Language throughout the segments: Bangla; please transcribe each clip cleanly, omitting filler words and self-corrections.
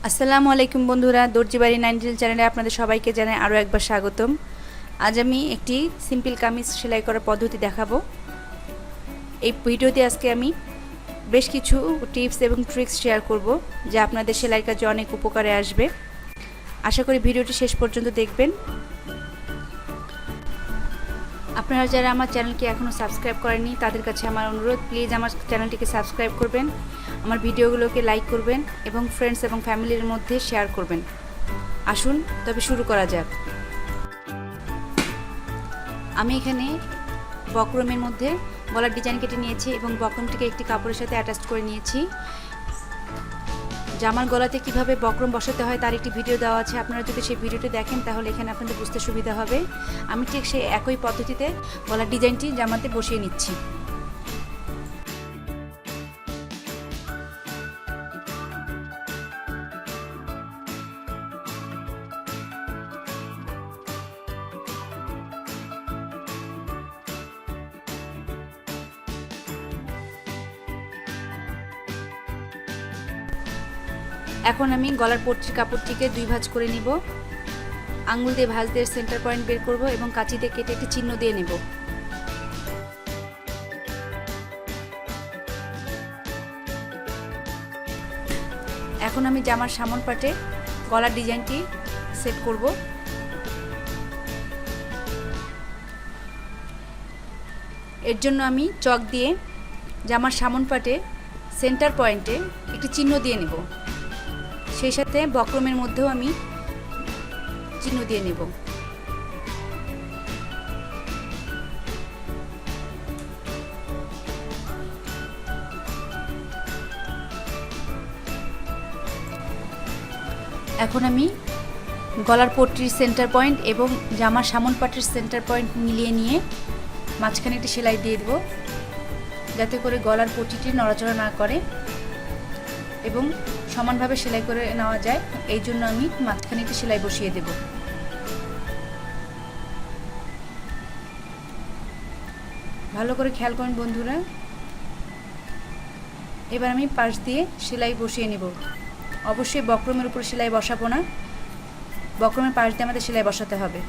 আসসালামু আলাইকুম বন্ধুরা, দর্জি বাড়ি 9 চ্যানেলে আপনাদের সবাইকে জানাই আরও একবার স্বাগতম। আজ আমি একটি সিম্পল কামিজ সেলাই করার পদ্ধতি দেখাবো। এই ভিডিওতে আজকে আমি বেশ কিছু টিপস এবং ট্রিক্স শেয়ার করব, যা আপনাদের সেলাইয়ের কাজে অনেক উপকারে আসবে। আশা করি ভিডিওটি শেষ পর্যন্ত দেখবেন। আপনারা যারা আমার চ্যানেলকে এখনও সাবস্ক্রাইব করেননি, তাদের কাছে আমার অনুরোধ, প্লিজ আমার চ্যানেলটিকে সাবস্ক্রাইব করবেন, আমার ভিডিওগুলোকে লাইক করবেন এবং ফ্রেন্ডস এবং ফ্যামিলির মধ্যে শেয়ার করবেন। আসুন তবে শুরু করা যাক। আমি এখানে বক্রমের মধ্যে গলার ডিজাইন কেটে নিয়েছি এবং বক্রমটিকে একটি কাপড়ের সাথে অ্যাটাচ করে নিয়েছি। জামার গলাতে কিভাবে বক্রম বসাতে হয় তার একটি ভিডিও দেওয়া আছে, আপনারা যদি সেই ভিডিওটি দেখেন তাহলে এখানে আপনাদের বুঝতে সুবিধা হবে। আমি ঠিক সেই একই পদ্ধতিতে গলার ডিজাইনটি জামাতে বসিয়ে নিচ্ছি। এখন আমি গলার পট্টির কাপড়টিকে দুই ভাঁজ করে নিব। আঙুল দিয়ে ভাঁজ দিয়ে সেন্টার পয়েন্ট বের করব এবং কাঁচি দিয়ে কেটে একটি চিহ্ন দিয়ে নেব। এখন আমি জামার সামন পাটে গলার ডিজাইনটি সেট করব। এর জন্য আমি চক দিয়ে জামার সামন পাটে সেন্টার পয়েন্টে একটি চিহ্ন দিয়ে নেব। সেই সাথে বক্রমের মধ্যেও আমি চিহ্ন দিয়ে নেব। এখন আমি গলার পট্টির সেন্টার পয়েন্ট এবং জামার সামন পাটের সেন্টার পয়েন্ট মিলিয়ে নিয়ে মাঝখানে একটি সেলাই দিয়ে দেব, যাতে করে গলার পট্টিটি নড়াচড়া না করে এবং সমানভাবে সেলাই করে নেওয়া যায়। এই জন্য আমি মাঝখানে একটি সেলাই বসিয়ে দেব। ভালো করে খেয়াল করুন বন্ধুরা। এবার আমি পাশ দিয়ে সেলাই বসিয়ে নেব। অবশ্যই বক্রমের উপর সেলাই বসাবো না, বক্রমের পাশ দিয়ে আমাদের সেলাই বসাতে হবে।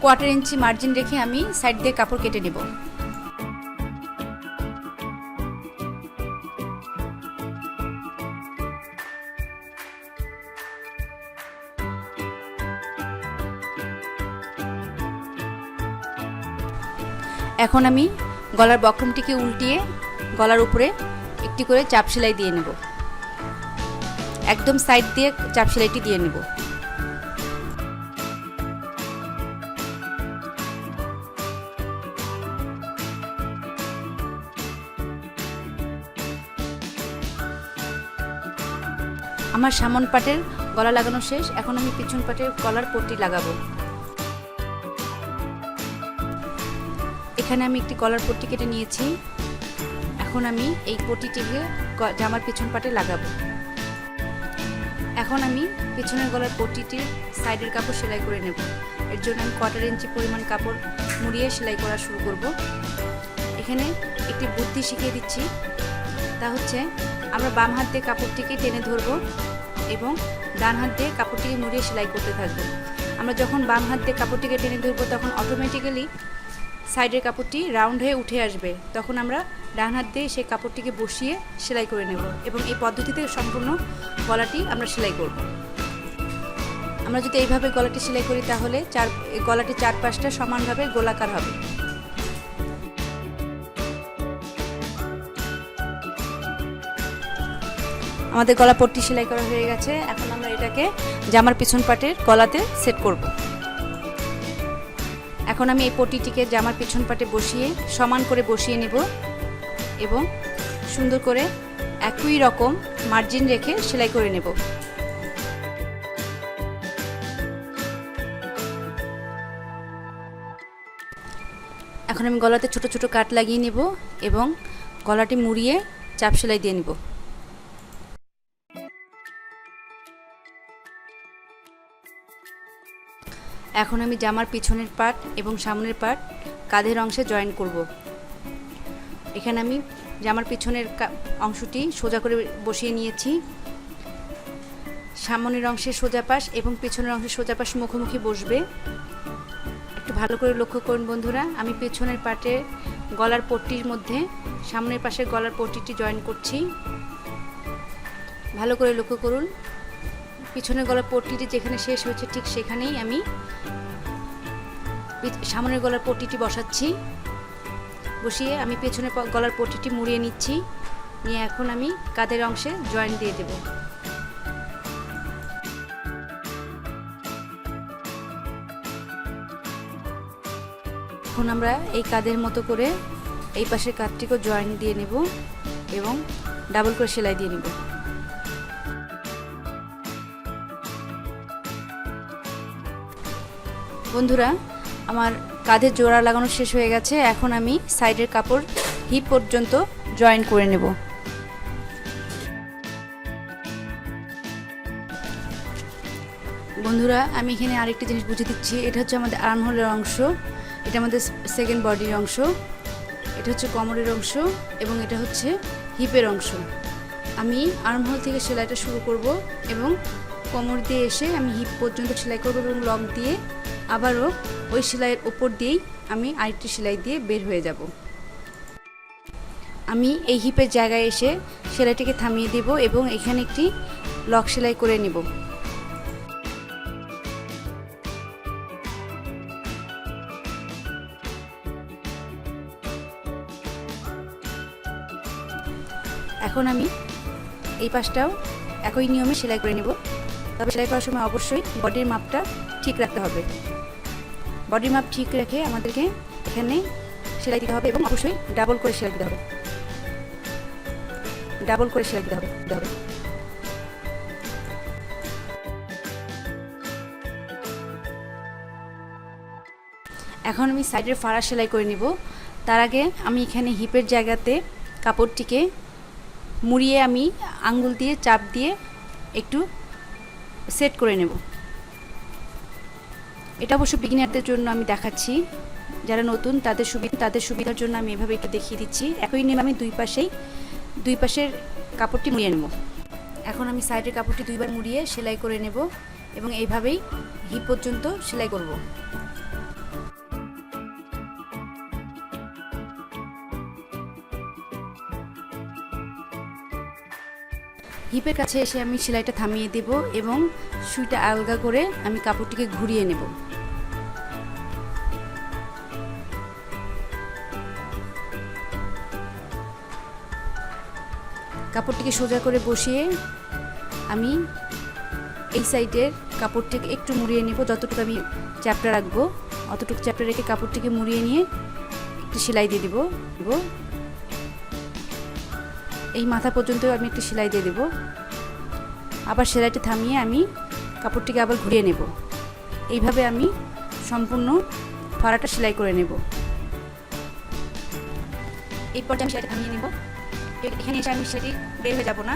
কোয়ার্টার ইঞ্চি মার্জিন রেখে আমি সাইড দিয়ে কাপড় কেটে নেব। এখন আমি গলার বক্রমটিকে উল্টিয়ে গলার উপরে একটি করে চাপ সেলাই দিয়ে নেব। একদম সাইড দিয়ে চাপ সেলাইটি দিয়ে নেব। আমার সামন পাটের গলা লাগানো শেষ। এখন আমি পিছন পাটের গলার পট্টি লাগাবো। এখানে আমি একটি গলার পট্টি কেটে নিয়েছি। এখন আমি এই পট্টিটিকে জামার পিছন পাটে লাগাবো। এখন আমি পিছনের গলার পট্টিটির সাইডের কাপড় সেলাই করে নেব। এর জন্য আমি কোয়ার্টার ইঞ্চি পরিমাণ কাপড় মুড়িয়ে সেলাই করা শুরু করব। এখানে একটি বুদ্ধি শিখিয়ে দিচ্ছি, তা হচ্ছে আমরা বাম হাত দিয়ে কাপড়টিকে টেনে ধরব এবং ডান হাত দিয়ে কাপড়টিকে মুড়িয়ে সেলাই করতে থাকব। আমরা যখন বাম হাত দিয়ে কাপড়টিকে টেনে ধরব তখন অটোমেটিক্যালি সাইডের কাপড়টি রাউন্ড হয়ে উঠে আসবে। তখন আমরা ডান হাত দিয়ে সেই কাপড়টিকে বসিয়ে সেলাই করে নেব এবং এই পদ্ধতিতে সম্পূর্ণ গলাটি আমরা সেলাই করব। আমরা যদি এইভাবে গলাটি সেলাই করি তাহলে গলাটি চারপাশটা সমানভাবে গোলাকার হবে। আমাদের গলা পট্টি সেলাই করা হয়ে গেছে। এখন আমরা এটাকে জামার পিছন পাটের গলাতে সেট করব। এখন আমি এই পট্টিটিকে জামার পিছন পাটে বসিয়ে সমান করে বসিয়ে নেব এবং সুন্দর করে একই রকম মার্জিন রেখে সেলাই করে নেব। এখন আমি গলাতে ছোট ছোট কাট লাগিয়ে নেব এবং গলাটি মুড়িয়ে চাপ সেলাই দিয়ে নেব। এখন আমি জামার পিছনের পার্ট এবং সামনের পার্ট কাঁধের অংশে জয়েন করব। এখানে আমি জামার পিছনের অংশটি সোজা করে বসিয়ে নিয়েছি। সামনের অংশের সোজা পাশ এবং পিছনের অংশের সোজা পাশ মুখোমুখি বসবে। একটু ভালো করে লক্ষ্য করুন বন্ধুরা, আমি পেছনের পাটে গলার পট্টির মধ্যে সামনের পাশের গলার পট্টিটি জয়েন করছি। ভালো করে লক্ষ্য করুন, পিছনের গলার পট্টিটি যেখানে শেষ হয়েছে ঠিক সেখানেই আমি সামনের গলার পট্টিটি বসাচ্ছি। বসিয়ে আমি পেছনের গলার পট্টিটি মুড়িয়ে নিচ্ছি। নিয়ে এখন আমি কাঁধের অংশে জয়েন দিয়ে দেব। এখন আমরা এই কাঁধের মতো করে এই পাশের কাঁধটিকেও জয়েন দিয়ে নেব এবং ডাবল করে সেলাই দিয়ে নেব। বন্ধুরা, আমার কাঁধের জোড়া লাগানো শেষ হয়ে গেছে। এখন আমি সাইডের কাপড় হিপ পর্যন্ত জয়েন করে নেব। বন্ধুরা, আমি এখানে আরেকটি জিনিস বুঝিয়ে দিচ্ছি। এটা হচ্ছে আমাদের আর্মহোলের অংশ, এটা আমাদের সেকেন্ড বডির অংশ, এটা হচ্ছে কোমরের অংশ এবং এটা হচ্ছে হিপের অংশ। আমি আর্মহোল থেকে সেলাইটা শুরু করব এবং কোমর দিয়ে এসে আমি হিপ পর্যন্ত সেলাই করব এবং লক দিয়ে আবারও ওই সেলাইয়ের উপর দিয়েই আমি আরেকটি সেলাই দিয়ে বের হয়ে যাব। আমি এই হিপের জায়গায় এসে সেলাইটিকে থামিয়ে দেব এবং এখানে একটি লক সেলাই করে নেব। এখন আমি এই পাশটাও একই নিয়মে সেলাই করে নেব। তবে সেলাই করার সময় অবশ্যই বডির মাপটা ঠিক রাখতে হবে। বডির মাপ ঠিক রেখে আমাদেরকে এখানে সেলাই দিতে হবে এবং অবশ্যই ডাবল করে সেলাই দিতে হবে। ডাবল করে সেলাই দিতে হবে। এখন আমি সাইডের ফাড়া সেলাই করে নেব। তার আগে আমি এখানে হিপের জায়গাতে কাপড়টিকে মুড়িয়ে আমি আঙ্গুল দিয়ে চাপ দিয়ে একটু সেট করে নেব। এটা অবশ্য বিগিনারদের জন্য আমি দেখাচ্ছি, যারা নতুন তাদের সুবিধার জন্য আমি এভাবে একটু দেখিয়ে দিচ্ছি। একই নিয়মে আমি দুই পাশের কাপড়টি মুড়িয়ে নেব। এখন আমি সাইডের কাপড়টি দুইবার মুড়িয়ে সেলাই করে নেব এবং এইভাবেই হিপ পর্যন্ত সেলাই করব। হিপের কাছে এসে আমি সেলাইটা থামিয়ে দেব এবং সুইটা আলগা করে আমি কাপড়টিকে ঘুরিয়ে নেব। কাপড়টিকে সোজা করে বসিয়ে আমি এই সাইডের কাপড়টিকে একটু মুড়িয়ে নেব। যতটুকু আমি চ্যাপটা রাখবো অতটুকু চ্যাপটা রেখে কাপড়টিকে মুড়িয়ে নিয়ে একটু সেলাই দিয়ে দেব। এই মাথা পর্যন্ত আমি একটু সেলাই দিয়ে দেব। আবার সেলাইটা থামিয়ে আমি কাপড়টিকে আবার ঘুরিয়ে নেব। এইভাবে আমি সম্পূর্ণ ফাড়াটা সেলাই করে নেব। এই পর্যায়ে আমি সেলাইটা থামিয়ে নেব। এখানে এসে আমি সেটি বের হয়ে যাব না।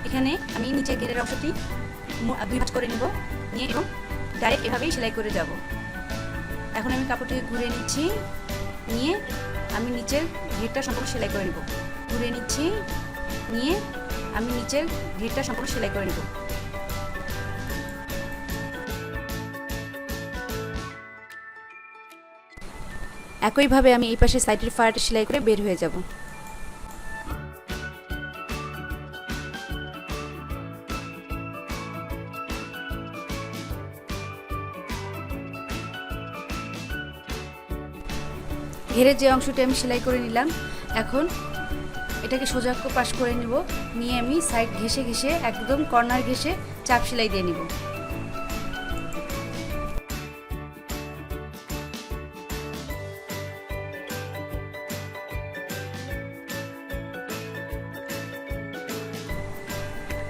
এখানে আমি নিচে ঘেরের অংশটি দুই ভাঁজ করে নেব, নিয়ে এবং ডাইরেক্ট এভাবেই সেলাই করে যাব। এখন আমি কাপড়টিকে ঘুরিয়ে নিচ্ছি, নিয়ে আমি নিচের ঘেরটা সম্পূর্ণ সেলাই করে নেব। ঘুরিয়ে নিচ্ছি, নিয়ে আমি নিচের ঘেরটা সম্পূর্ণ সেলাই করে নেব। একইভাবে আমি এই পাশে সাইডের ফাড়াটা সেলাই করে বের হয়ে যাব। ঘেরের যে অংশটি আমি সেলাই করে নিলাম, এখন এটাকে সোজা পাশ করে নেব। নিয়ে আমি সাইড ঘেঁষে ঘেঁষে একদম কর্নার ঘেঁষে চাপ সেলাই দিয়ে নেব।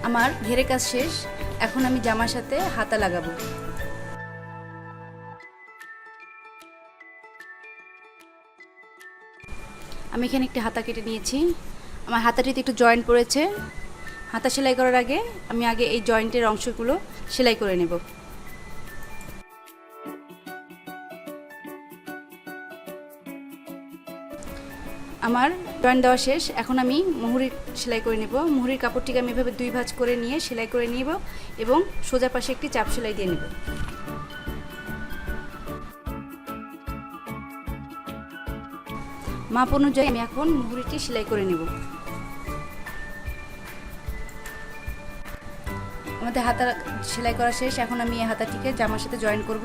আমার ঘেরে কাজ শেষ। এখন আমি জামার সাথে হাতা লাগাবো। আমি এখানে একটি হাতা কেটে নিয়েছি। আমার হাতাটিতে একটু জয়েন্ট পড়েছে। হাতা সেলাই করার আগে আমি এই জয়েন্টের অংশগুলো সেলাই করে নেব। আমার জয়েন দেওয়া শেষ। এখন আমি মুহুরির সেলাই করে নেব। মুহুরির কাপড়টিকে আমি এভাবে 2 ভাঁজ করে নিয়ে সেলাই করে নিব এবং সোজা পাশে একটি চাপ সেলাই দিয়ে নেব। মাপ অনুযায়ী আমি এখন মুহুরিটি সেলাই করে নেব। আমাদের হাতা সেলাই করা শেষ। এখন আমি এই হাতাটিকে জামার সাথে জয়েন করব।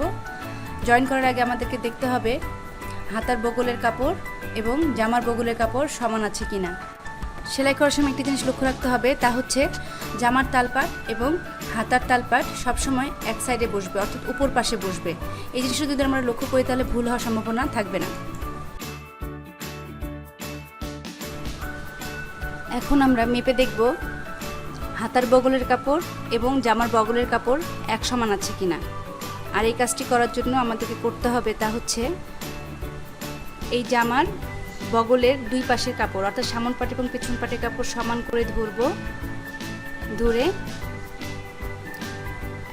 জয়েন করার আগে আমাদেরকে দেখতে হবে হাতার বগলের কাপড় এবং জামার বগলের কাপড় সমান আছে কিনা। সেলাই করার সময় একটি জিনিস লক্ষ্য রাখতে হবে, তা হচ্ছে জামার তালপাট এবং হাতার তালপাট সবসময় এক সাইডে বসবে, অর্থাৎ উপর পাশে বসবে। এই জিনিসটা যদি আমরা লক্ষ্য করি তাহলে ভুল হওয়ার সম্ভাবনা থাকবে না। এখন আমরা মেপে দেখব হাতার বগলের কাপড় এবং জামার বগলের কাপড় এক সমান আছে কিনা। আর এই কাজটি করার জন্য আমাদেরকে করতে হবে তা হচ্ছে এই জামার বগলের 2 পাশের কাপড় অর্থাৎ সামন পাট এবং পেছন পাটের কাপড় সমান করে ধরব। ধরে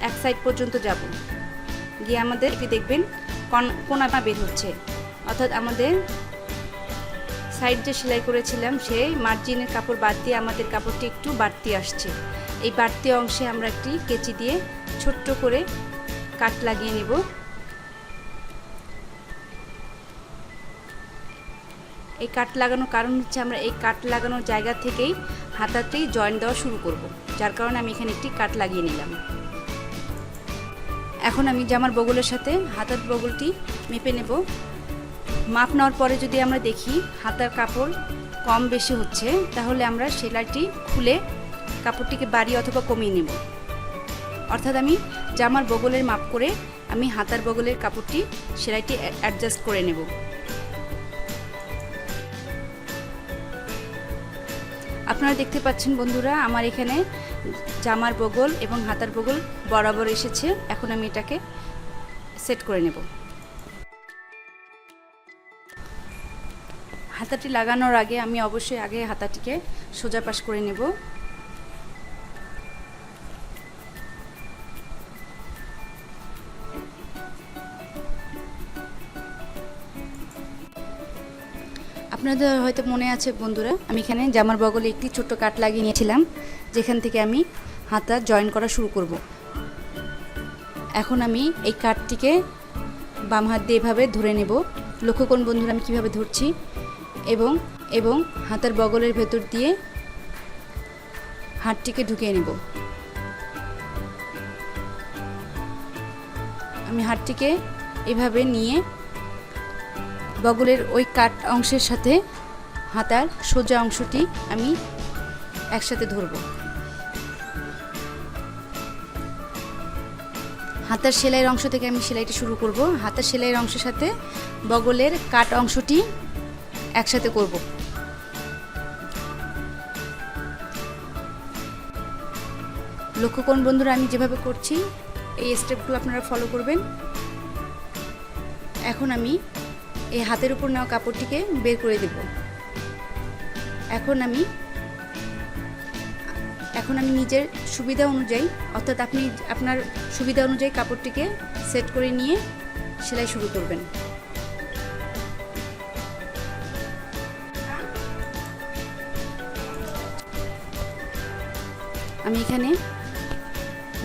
এক সাইড পর্যন্ত যাব, গিয়ে আমাদের এটি দেখবেন কোণাটা বের হচ্ছে, অর্থাৎ আমাদের সাইড যে সেলাই করেছিলাম সেই মার্জিনের কাপড় বাদ দিয়ে আমাদের কাপড়টি একটু বাড়তি আসছে। এই বাড়তি অংশে আমরা একটি কেচি দিয়ে ছোট্ট করে কাট লাগিয়ে নেব। এই কাট লাগানোর কারণ হচ্ছে আমরা এই কাট লাগানোর জায়গা থেকেই হাতাতেই জয়েন দেওয়া শুরু করব, যার কারণে আমি এখানে একটি কাট লাগিয়ে নিলাম। এখন আমি জামার বগলের সাথে হাতার বগলটি মেপে নেব। মাপ নেওয়ার পরে যদি আমরা দেখি হাতার কাপড় কম বেশি হচ্ছে, তাহলে আমরা সেলাইটি খুলে কাপড়টিকে বাড়িয়ে অথবা কমিয়ে নেব। অর্থাৎ আমি জামার বগলের মাপ করে আমি হাতার বগলের কাপড়টি সেলাইটি অ্যাডজাস্ট করে নেব। আপনারা দেখতে পাচ্ছেন বন্ধুরা, আমার এখানে জামার বগল এবং হাতার বগল বরাবর এসেছে। এখন আমি এটাকে সেট করে নেব। হাতাটি লাগানোর আগে আমি অবশ্যই আগে হাতাটিকে সোজা পাশ করে নেব। আপনাদের হয়তো মনে আছে বন্ধুরা, আমি এখানে জামার বগলে একটি ছোট্ট কাট লাগিয়ে নিয়েছিলাম, যেখান থেকে আমি হাতা জয়েন করা শুরু করব। এখন আমি এই কাটটিকে বাম হাত দিয়ে এভাবে ধরে নেব। লক্ষ্য করুন বন্ধুরা আমি কীভাবে ধরছি, এবং হাতার বগলের ভেতর দিয়ে হাতটিকে ঢুকিয়ে নেব। আমি হাতটিকে এভাবে নিয়ে বগলের ওই কাট অংশের সাথে হাতার সোজা অংশটি আমি একসাথে ধরব। হাতার সেলাইয়ের অংশ থেকে আমি সেলাইটি শুরু করব। হাতার সেলাইয়ের অংশের সাথে বগলের কাট অংশটি একসাথে করব। লক্ষ্য করুন বন্ধুরা আমি যেভাবে করছি এই স্টেপগুলো আপনারা ফলো করবেন। এখন আমি এই হাতের উপর নেওয়া কাপড়টিকে বের করে দেব। এখন আমি নিজের সুবিধা অনুযায়ী, অর্থাৎ আপনি আপনার সুবিধা অনুযায়ী কাপড়টিকে সেট করে নিয়ে সেলাই শুরু করবেন। আমি এখানে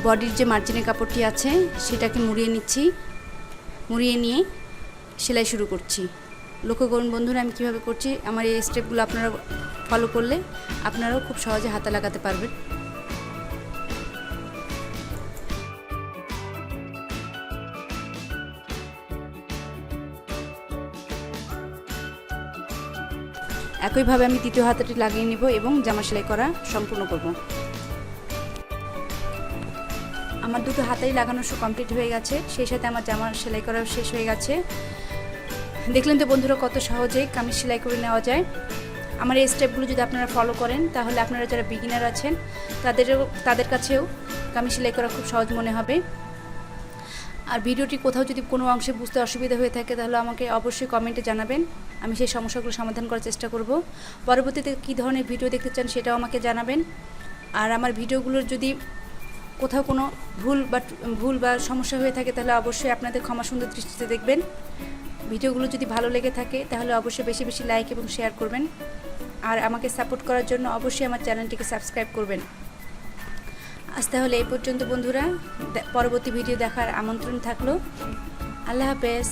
বডির যে মার্জিনের কাপড়টি আছে সেটাকে মুড়িয়ে নিচ্ছি। মুড়িয়ে নিয়ে সেলাই শুরু করছি। লক্ষ্য করুন বন্ধুরা আমি কীভাবে করছি। আমার এই স্টেপগুলো আপনারা ফলো করলে আপনারাও খুব সহজে হাতা লাগাতে পারবেন। একইভাবে আমি দ্বিতীয় হাতাটি লাগিয়ে নেব এবং জামা সেলাই করা সম্পূর্ণ করব। আমার দুটো হাতাই লাগানো কমপ্লিট হয়ে গেছে, সেই সাথে আমার জামা সেলাই করা শেষ হয়ে গেছে। দেখলেন তো বন্ধুরা কত সহজেই কামিজ সেলাই করে নেওয়া যায়। আমার এই স্টেপগুলো যদি আপনারা ফলো করেন তাহলে আপনারা যারা বিগিনার আছেন তাদের কাছেও কামিজ সেলাই করা খুব সহজ মনে হবে। আর ভিডিওটি কোথাও যদি কোনো অংশে বুঝতে অসুবিধা হয়ে থাকে তাহলে আমাকে অবশ্যই কমেন্টে জানাবেন, আমি সেই সমস্যাগুলো সমাধান করার চেষ্টা করব। পরবর্তীতে কী ধরনের ভিডিও দেখতে চান সেটাও আমাকে জানাবেন। আর আমার ভিডিওগুলোর যদি কোথাও কোনো ভুল বা সমস্যা হয়ে থাকে তাহলে অবশ্যই আপনাদের ক্ষমা সুন্দর দৃষ্টিতে দেখবেন। ভিডিওগুলো যদি ভালো লেগে থাকে তাহলে অবশ্যই বেশি বেশি লাইক এবং শেয়ার করবেন। আর আমাকে সাপোর্ট করার জন্য অবশ্যই আমার চ্যানেলটিকে সাবস্ক্রাইব করবেন। আজ তাহলে এই পর্যন্ত বন্ধুরা, পরবর্তী ভিডিও দেখার আমন্ত্রণ থাকলো। আল্লাহ হাফেজ।